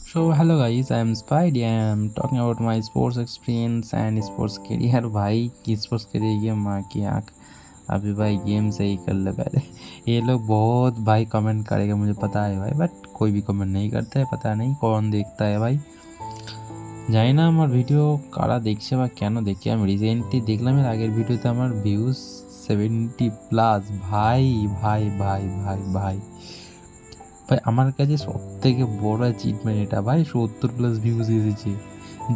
So hello guys, I am Spidey. I am talking about my sports experience and sports career. भाई की sports career ये माँ की आँख। अभी भाई गेम सही कर ले पहले। ये लोग बहुत भाई कमेंट करेगा मुझे पता है भाई, बट कोई भी कमेंट नहीं करता है, पता नहीं कौन देखता है भाई। জানি না আমার ভিডিও কারা দেখছে বা কেন দেখছে। আমি রিসেন্টলি দেখলাম এর আগের ভিডিওতে আমার ভিউজ 70+। ভাই ভাই ভাই ভাই ভাই ভাই আমার কাছে সবথেকে বড় অ্যাচিভমেন্ট এটা ভাই, 70+ ভিউজ এসেছে।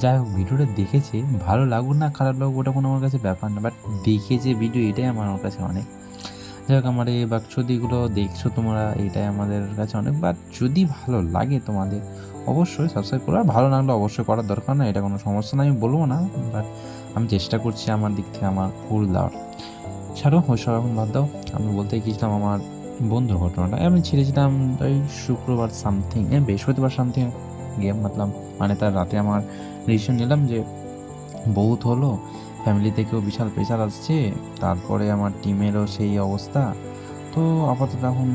যাই হোক, ভিডিওটা দেখেছে, ভালো লাগুক না খারাপ লাগুক ওটা কোনো আমার কাছে ব্যাপার না, বাট দেখেছে ভিডিও, এটাই আমার কাছে অনেক। যাই হোক, আমার এই বাকচুদিগুলো দেখছো তোমরা, এটাই আমাদের কাছে অনেক। বাট যদি ভালো লাগে তোমাদের অবশ্যই সাবস্ক্রাইব করো, আর ভালো লাগলে অবশ্যই করার দরকার না, এটা কোনো সমস্যা না, আমি বলবো না। বাট আমি চেষ্টা করছি আমার দিক থেকে আমার ফুল দেওয়ার। ছাড়ো ওইসব এখন বাদ দাও। আমি বলতে গিয়েছিলাম আমার বন্ধুর ঘটনাটা। আমি ছেড়েছিলাম ওই শুক্রবার সামথিং, বৃহস্পতিবার সামথিং গেম মাতলাম, মানে তার রাতে আমার ডিসিশন নিলাম যে বহুত হলো, ফ্যামিলি থেকেও বিশাল প্রেশার আসছে, তারপরে আমার টিমেরও সেই অবস্থা। তো আপাতত এখন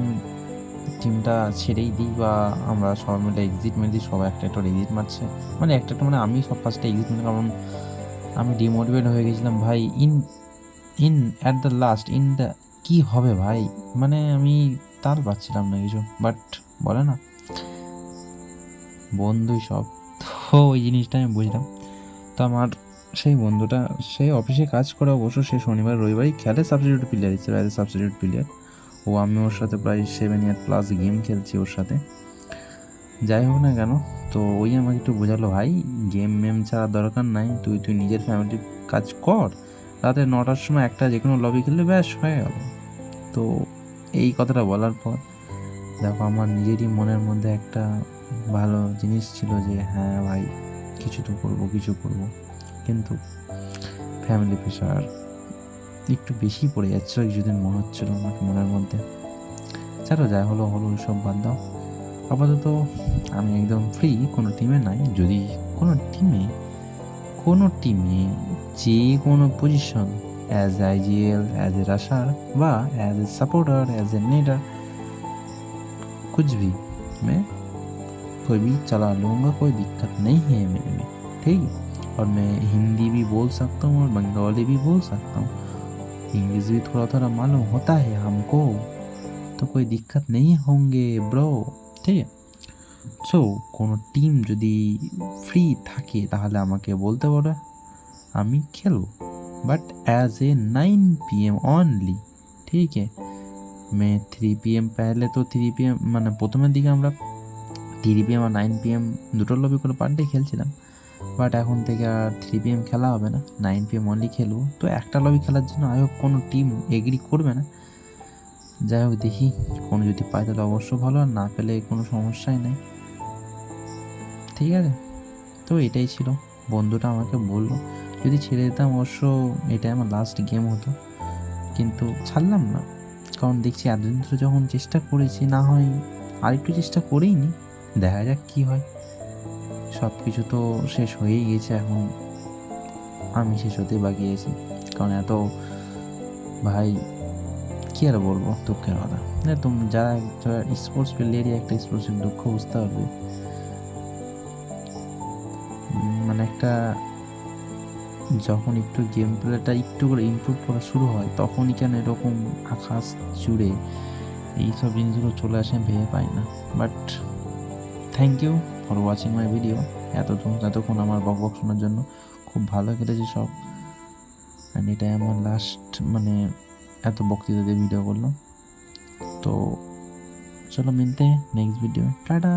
টিমটা ছেড়েই দিই, বা আমরা সবাই মিলে এক্সিট মেরে দিই। সবাই একটা একটা এক্সিট মারছে, মানে একটা একটা, মানে আমি সব ফার্স্টে এক্সিট মারি, কারণ আমি ডিমোটিভেট হয়ে গেছিলাম ভাই। In in at the last, in the কী হবে ভাই, মানে আমি তাল পাচ্ছিলাম না কিছু। বাট বলে না বন্ধুই সব, তো ওই জিনিসটা আমি বুঝলাম। তো আমার সেই বন্ধুটা, সে অফিসে কাজ করে অবশ্য, সে শনিবার রবিবারই খেলে সাবস্টিটিউট প্লেয়ার হিসেবে, অ্যাজ এ সাবস্টিটিউট প্লেয়ার। ও আমি ওর সাথে প্রায় 7 ইয়ার+ গেম খেলছি ওর সাথে। যাই হোক না কেন, তো ওই আমাকে একটু বোঝালো, ভাই গেম ছাড়া দরকার নাই, তুই নিজের ফ্যামিলির কাজ কর, রাতে 9টার সময় একটা যে কোনো লবি খেললে ব্যাস হয়ে গেল। তো এই কথাটা বলার পর দেখো আমার নিজেরই মনের মধ্যে একটা ভালো জিনিস ছিল যে হ্যাঁ ভাই কিছু তো করবো, কিছু করবো। কিন্তু ফ্যামিলি প্রেশার একটু বেশি পড়ে যাচ্ছিলো কিছুদিন, মনে হচ্ছিলো আমার মনের মধ্যে। ছাড়ো, যা হলো হলো, সব বাদ দাও। আপাতত আমি একদম ফ্রি, কোনো টিমে নাই। যদি কোনো টিমে যে কোনো পজিশন, as IGL, as a rusher, বা as a supporter, as a nader, कुछ भी मैं कोई भी चला लूँगा, कोई दिक्कत नहीं है मेरे में, ठीक है। और मैं हिंदी भी बोल सकता हूँ और बंगाली भी बोल सकता हूँ, इंग्लिश भी थोड़ा थोड़ा मालूम होता है हमको, तो कोई दिक्कत नहीं होंगे ब्रो, ঠিক আছে। সো কোনো টিম যদি ফ্রি থাকে তাহলে আমাকে বলতে পারো, আমি খেলবো, but as a 9 PM only, ঠিক আছে। मैं 3 PM पहले तो 3 PM মানে প্রথমের দিকে আমরা 3 PM আর 9 PM দুটো লবি করে পার ডে খেলছিলাম। বাট এখন থেকে আর 3 PM খেলা হবে না, 9 PM অনলি খেলবো। তো একটা লবি খেলার জন্য আই হোপ কোনো টিম এগ্রি করবে না। যাই হোক, দেখি কোনো যদি পাই তাহলে অবশ্য ভালো, আর না পেলে কোনো সমস্যাই নেই, ঠিক আছে। তো এটাই ছিল, বন্ধুটা আমাকে বললো যদি ছেড়ে দিতাম অবশ্য এটাই আমার লাস্ট গেম হতো, কিন্তু ছাড়লাম না, কারণ দেখছি এতদিন ধরে যখন চেষ্টা করেছি, না হয় আরেকটু চেষ্টা করেই নি, দেখা যাক কী হয়। সব কিছু তো শেষ হয়েই গেছে, এখন আমি শেষ হতেই বাকি আছি। কারণ এত ভাই কী আর বলবো, দুঃখের কথা। তুমি যারা স্পোর্টস প্লেয়ারই একটা স্পোর্টসের দুঃখ বুঝতে পারবে। মানে একটা যখন একটু গেম প্লেটা একটু করে ইমপ্রুভ করা শুরু হয়, তখনই কেন এরকম আকাশ জুড়ে এইসব জিনিসগুলো চলে আসে ভেবে পাই না। But thank you for watching my video, এতক্ষণ আমার বক শোনার জন্য। খুব ভালো কেটেছে সব, অ্যান্ড এটাই আমার লাস্ট, মানে এত বক্তৃতা দিয়ে ভিডিও করলাম। তো চলো মিলতে নেক্সট ভিডিও, টাটা।